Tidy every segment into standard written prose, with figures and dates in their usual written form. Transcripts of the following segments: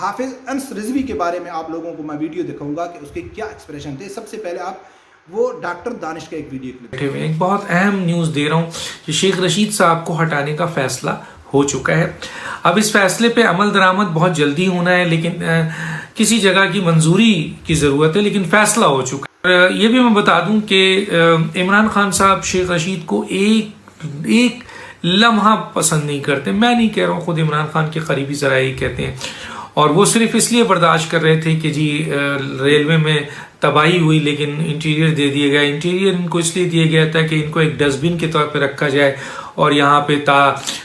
حافظ انس رضوی کے بارے میں آپ لوگوں کو میں ویڈیو دکھاؤں گا کہ اس کے کیا ایکسپریشن تھے. سب سے پہلے آپ وہ ڈاکٹر دانش کا ایک ویڈیو کلپ. ایک بہت اہم نیوز دے رہا ہوں کہ شیخ رشید صاحب کو ہٹانے کا فیصلہ ہو چکا ہے. اب اس فیصلے پہ عمل درآمد بہت جلدی ہونا ہے، لیکن کسی جگہ کی منظوری کی ضرورت ہے، لیکن فیصلہ ہو چکا ہے. یہ بھی میں بتا دوں کہ عمران خان صاحب شیخ رشید کو ایک لمحہ پسند نہیں کرتے. میں نہیں کہہ رہا ہوں، خود عمران خان کے قریبی ذرائع کہتے ہیں. اور وہ صرف اس لیے برداشت کر رہے تھے کہ جی ریلوے میں تباہی ہوئی لیکن انٹیریئر دے دیا گیا. انٹیریئر ان کو اس لیے دیا گیا تھا کہ ان کو ایک ڈسٹ بن کے طور پہ رکھا جائے، اور یہاں پہ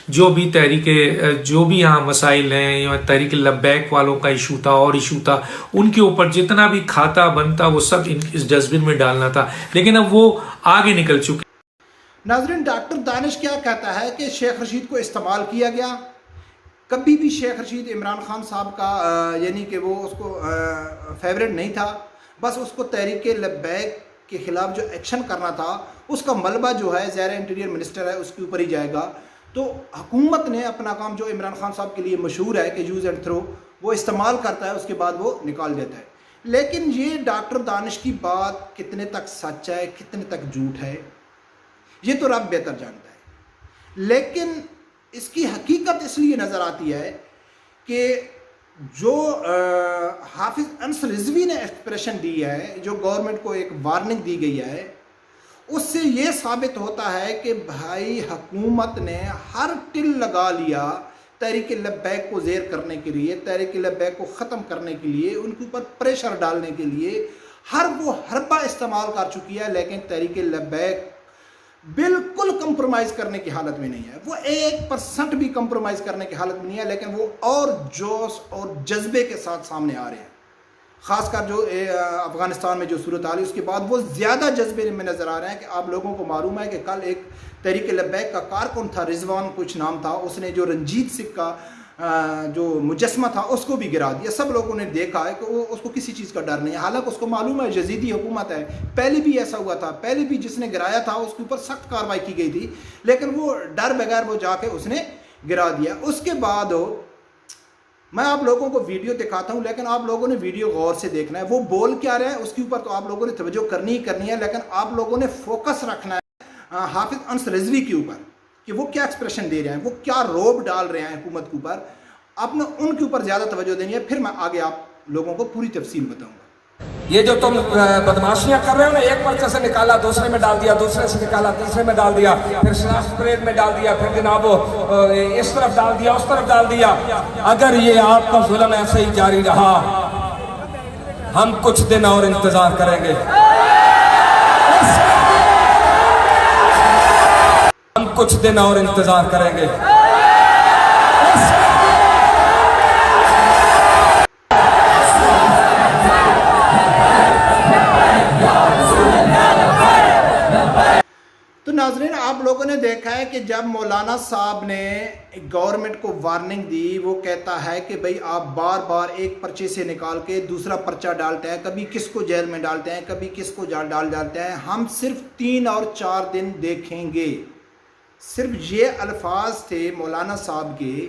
جو بھی یہاں مسائل ہیں، تحریک لبیک والوں کا ایشو تھا اور ایشو تھا، ان کے اوپر جتنا بھی کھاتا بنتا وہ سب اس ڈسٹ بن میں ڈالنا تھا. لیکن اب وہ آگے نکل چکے. ناظرین، ڈاکٹر دانش کیا کہتا ہے کہ شیخ رشید کو استعمال کیا گیا. کبھی بھی شیخ رشید عمران خان صاحب کا یعنی کہ وہ اس کو فیوریٹ نہیں تھا. بس اس کو تحریک لبیک کے خلاف جو ایکشن کرنا تھا اس کا ملبہ جو ہے زیر انٹیریئر منسٹر ہے اس کے اوپر ہی جائے گا. تو حکومت نے اپنا کام جو عمران خان صاحب کے لیے مشہور ہے کہ یوز اینڈ تھرو، وہ استعمال کرتا ہے، اس کے بعد وہ نکال دیتا ہے. لیکن یہ ڈاکٹر دانش کی بات کتنے تک سچ ہے، کتنے تک جھوٹ ہے، یہ تو رب بہتر جانتا ہے. لیکن اس کی حقیقت اس لیے نظر آتی ہے کہ جو حافظ انس رضوی نے ایکسپریشن دی ہے، جو گورنمنٹ کو ایک وارننگ دی گئی ہے، اس سے یہ ثابت ہوتا ہے کہ بھائی حکومت نے ہر ٹل لگا لیا تحریک لبیک کو زیر کرنے کے لیے، تحریک لبیک کو ختم کرنے کے لیے، ان کے اوپر پریشر ڈالنے کے لیے وہ حربہ استعمال کر چکی ہے. لیکن تحریک لبیک بالکل کمپرومائز کرنے کی حالت میں نہیں ہے. وہ 1% بھی کمپرومائز کرنے کی حالت میں نہیں ہے، لیکن وہ اور جوش اور جذبے کے ساتھ سامنے آ رہے ہیں. خاص کر جو افغانستان میں جو صورتحال ہے اس کے بعد وہ زیادہ جذبے میں نظر آ رہے ہیں. کہ آپ لوگوں کو معلوم ہے کہ کل ایک تحریک لبیک کا کارکن تھا، رضوان کچھ نام تھا، اس نے جو رنجیت سنگھ کا جو مجسمہ تھا اس کو بھی گرا دیا. سب لوگوں نے دیکھا ہے کہ اس کو کسی چیز کا ڈر نہیں ہے، حالانکہ اس کو معلوم ہے یزیدی حکومت ہے. پہلے بھی ایسا ہوا تھا، پہلے بھی جس نے گرایا تھا اس کے اوپر سخت کارروائی کی گئی تھی، لیکن وہ ڈر بغیر وہ جا کے اس نے گرا دیا. اس کے بعد میں آپ لوگوں کو ویڈیو دکھاتا ہوں، لیکن آپ لوگوں نے ویڈیو غور سے دیکھنا ہے. وہ بول کیا رہے ہیں اس کے اوپر تو آپ لوگوں نے توجہ کرنی ہی کرنی ہے، لیکن آپ لوگوں نے فوکس رکھنا ہے حافظ انس رضوی کے اوپر کہ وہ کیا ایکسپریشن دے رہے ہیں، وہ کیا روب ڈال رہے ہیں حکومت کے اوپر. آپ نے ان کے اوپر زیادہ توجہ دینی ہے. پھر میں آگے آپ لوگوں کو پوری تفصیل بتاؤں گا. یہ جو تم بدماشیاں کر رہے ہو نا، ایک پرچے سے نکالا دوسرے میں ڈال دیا، دوسرے سے نکالا تیسرے میں ڈال دیا، پھر شناخت پریڈ میں ڈال دیا، پھر جناب اس طرف ڈال دیا، اس طرف ڈال دیا. اگر یہ آپ کا ظلم ایسے ہی جاری رہا، ہم کچھ دن اور انتظار کریں گے. ہم کچھ دن اور انتظار کریں گے. تو ناظرین، آپ لوگوں نے دیکھا ہے کہ جب مولانا صاحب نے گورنمنٹ کو وارننگ دی، وہ کہتا ہے کہ بھئی آپ بار بار ایک پرچے سے نکال کے دوسرا پرچہ ڈالتے ہیں، کبھی کس کو جیل میں ڈالتے ہیں، کبھی کس کو ڈالتے ہیں، ہم صرف 3 اور 4 دن دیکھیں گے. صرف یہ الفاظ تھے مولانا صاحب کے.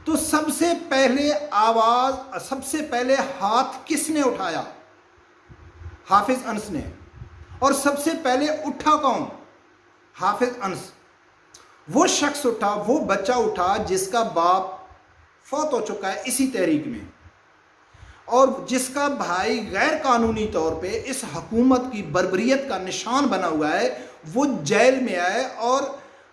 تو سب سے پہلے سب سے پہلے ہاتھ کس نے اٹھایا؟ حافظ انس نے. اور سب سے پہلے اٹھا کون؟ حافظ انس. وہ شخص اٹھا، وہ بچہ اٹھا جس کا باپ فوت ہو چکا ہے اسی تحریک میں، اور جس کا بھائی غیر قانونی طور پہ اس حکومت کی بربریت کا نشان بنا ہوا ہے. وہ جیل میں آئے. اور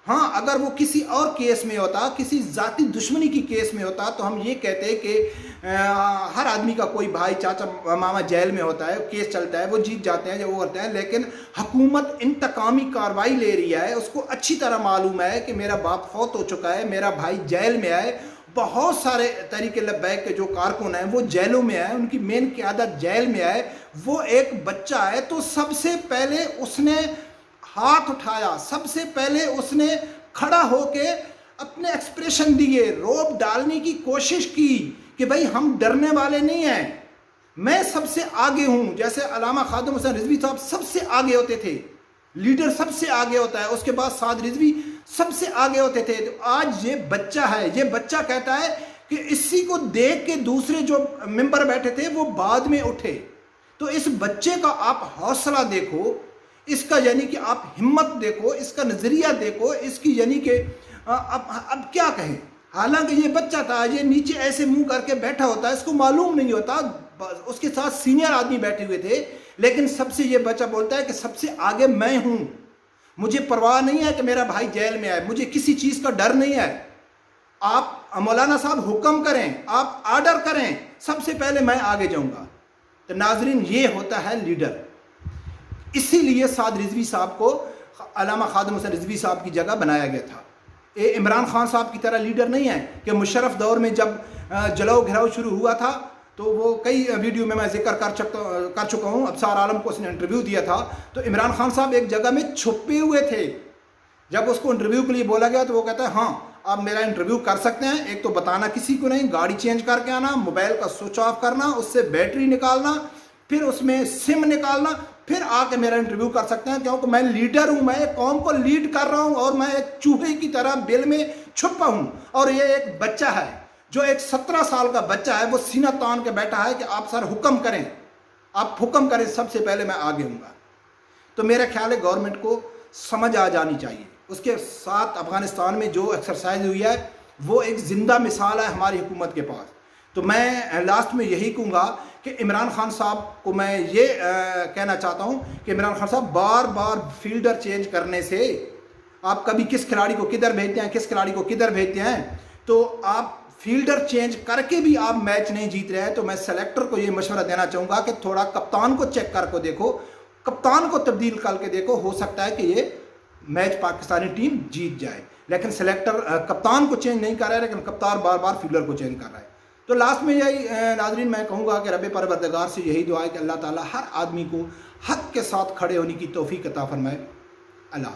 ہاں، اگر وہ کسی اور کیس میں ہوتا، کسی ذاتی دشمنی کی کیس میں ہوتا، تو ہم یہ کہتے کہ ہر آدمی کا کوئی بھائی، چاچا، ماما جیل میں ہوتا ہے، کیس چلتا ہے، وہ جیت جاتے ہیں، وہ کرتے ہیں. لیکن حکومت انتقامی کارروائی لے رہی ہے. اس کو اچھی طرح معلوم ہے کہ میرا باپ فوت ہو چکا ہے، میرا بھائی جیل میں آئے. بہت سارے تحریک لبیک کے جو کارکن ہیں وہ جیلوں میں آئے، ان کی مین قیادت جیل میں آئے. وہ ایک بچہ ہے. تو سب سے پہلے اس نے ہاتھ اٹھایا، سب سے پہلے اس نے کھڑا ہو کے اپنے ایکسپریشن دیے، روب ڈالنے کی کوشش کی کہ بھئی ہم ڈرنے والے نہیں ہیں، میں سب سے آگے ہوں. جیسے علامہ خادم حسین رضوی صاحب سب سے آگے ہوتے تھے، لیڈر سب سے آگے ہوتا ہے، اس کے بعد سعد رضوی سب سے آگے ہوتے تھے. تو آج یہ بچہ ہے، یہ بچہ کہتا ہے کہ کہ اسی کو دیکھ کے دوسرے جو ممبر بیٹھے تھے وہ بعد میں اٹھے. تو اس بچے کا آپ حوصلہ دیکھو, اس کا یعنی کہ آپ ہمت دیکھو, اس کا نظریہ دیکھو, اس کی یعنی کہ اب کیا کہیں. حالانکہ یہ بچہ تھا, یہ نیچے ایسے منہ کر کے بیٹھا ہوتا, اس کو معلوم نہیں ہوتا, اس کے ساتھ سینئر آدمی بیٹھے ہوئے تھے, لیکن سب سے یہ بچہ بولتا ہے کہ سب سے آگے میں ہوں, مجھے پرواہ نہیں ہے کہ میرا بھائی جیل میں آئے, مجھے کسی چیز کا ڈر نہیں ہے. آپ مولانا صاحب حکم کریں, آپ آرڈر کریں, سب سے پہلے میں آگے جاؤں گا. تو ناظرین, یہ ہوتا ہے لیڈر. اسی لیے سعد رضوی صاحب کو علامہ خادم حسین رضوی صاحب کی جگہ بنایا گیا تھا. یہ عمران خان صاحب کی طرح لیڈر نہیں ہے کہ مشرف دور میں جب جلاؤ گھراؤ شروع ہوا تھا تو وہ کئی ویڈیو میں ذکر کر چکا ہوں, ابصار عالم کو اس نے انٹرویو دیا تھا, تو عمران خان صاحب ایک جگہ میں چھپے ہوئے تھے. جب اس کو انٹرویو کے لیے بولا گیا تو وہ کہتا ہے ہاں آپ میرا انٹرویو کر سکتے ہیں, ایک تو بتانا کسی کو نہیں, گاڑی چینج کر کے آنا, موبائل کا سوئچ آف کرنا, اس سے بیٹری نکالنا, پھر اس میں سم نکالنا, پھر آ کے میرا انٹرویو کر سکتے ہیں, کیونکہ میں لیڈر ہوں, میں ایک قوم کو لیڈ کر رہا ہوں, اور میں ایک چوہے کی طرح بل میں چھپا ہوں. اور یہ ایک بچہ ہے جو ایک 17 سال کا بچہ ہے, وہ سینہ تان کے بیٹھا ہے کہ آپ سر حکم کریں, آپ حکم کریں, سب سے پہلے میں آگے ہوں گا. تو میرا خیال ہے گورنمنٹ کو سمجھ آ جانی چاہیے. اس کے ساتھ افغانستان میں جو ایکسرسائز ہوئی ہے وہ ایک زندہ مثال ہے ہماری حکومت کے پاس. تو میں لاسٹ میں یہی کہوں گا کہ عمران خان صاحب کو میں یہ کہنا چاہتا ہوں کہ عمران خان صاحب بار بار فیلڈر چینج کرنے سے, آپ کبھی کس کھلاڑی کو کدھر بھیجتے ہیں, کس کھلاڑی کو کدھر بھیجتے ہیں, تو آپ فیلڈر چینج کر کے بھی آپ میچ نہیں جیت رہے ہیں. تو میں سلیکٹر کو یہ مشورہ دینا چاہوں گا کہ تھوڑا کپتان کو چیک کر کے دیکھو, کپتان کو تبدیل کر کے دیکھو, ہو سکتا ہے کہ یہ میچ پاکستانی ٹیم جیت جائے. لیکن سلیکٹر کپتان کو چینج نہیں کر رہا ہے, لیکن کپتان بار بار فیلڈر کو چینج کر رہا ہے. تو لاسٹ میں یہی ناظرین میں کہوں گا کہ رب پروردگار سے یہی دعا ہے کہ اللہ تعالیٰ ہر آدمی کو حق کے ساتھ کھڑے ہونے کی توفیق عطا فرمائے. اللہ